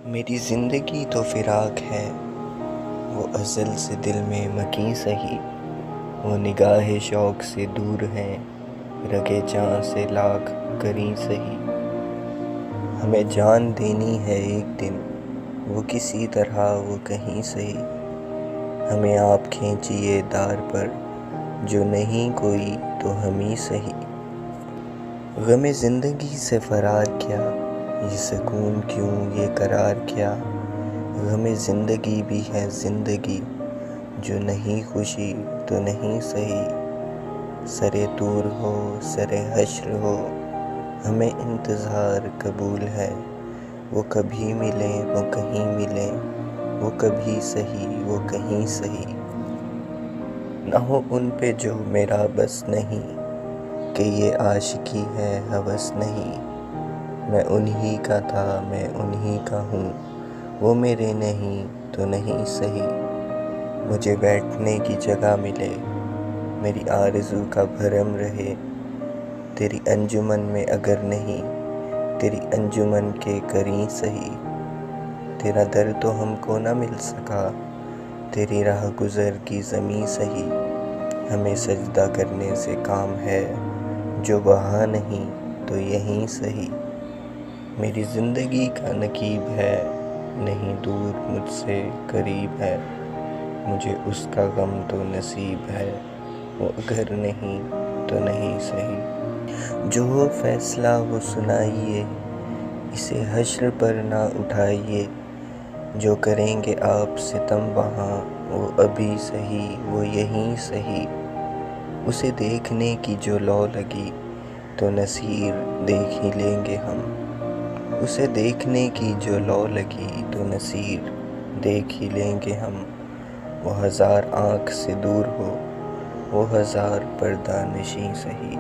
میری زندگی تو فراق ہے، وہ ازل سے دل میں مکیں سہی، وہ نگاہ شوق سے دور ہیں، رگے جاں سے لاکھ کریں سہی۔ ہمیں جان دینی ہے ایک دن، وہ کسی طرح وہ کہیں سہی، ہمیں آپ کھینچیے دار پر، جو نہیں کوئی تو ہمیں سہی۔ غم زندگی سے فرار کیا، یہ سکون کیوں یہ قرار کیا، غم زندگی بھی ہے زندگی، جو نہیں خوشی تو نہیں سہی۔ سرے طور ہو سرے حشر ہو، ہمیں انتظار قبول ہے، وہ کبھی ملیں وہ کہیں ملیں، وہ کبھی سہی وہ کہیں سہی۔ نہ ہو ان پہ جو میرا بس نہیں، کہ یہ عاشقی ہے ہوس نہیں، میں انہی کا تھا میں انہی کا ہوں، وہ میرے نہیں تو نہیں سہی۔ مجھے بیٹھنے کی جگہ ملے، میری آرزو کا بھرم رہے، تیری انجمن میں اگر نہیں، تیری انجمن کے کریں سہی۔ تیرا در تو ہم کو نہ مل سکا، تیری راہ گزر کی زمیں سہی، ہمیں سجدہ کرنے سے کام ہے، جو وہاں نہیں تو یہیں سہی۔ میری زندگی کا نقیب ہے، نہیں دور مجھ سے قریب ہے، مجھے اس کا غم تو نصیب ہے، وہ اگر نہیں تو نہیں سہی۔ جو ہو فیصلہ وہ سنائیے، اسے حشر پر نہ اٹھائیے، جو کریں گے آپ ستم وہاں، وہ ابھی سہی وہ یہیں سہی۔ اسے دیکھنے کی جو لو لگی، تو نصیر دیکھ ہی لیں گے ہم، اسے دیکھنے کی جو لو لگی تو نصیر دیکھ ہی لیں گے ہم۔ وہ ہزار آنکھ سے دور ہو، وہ ہزار پردہ نشیں سہی۔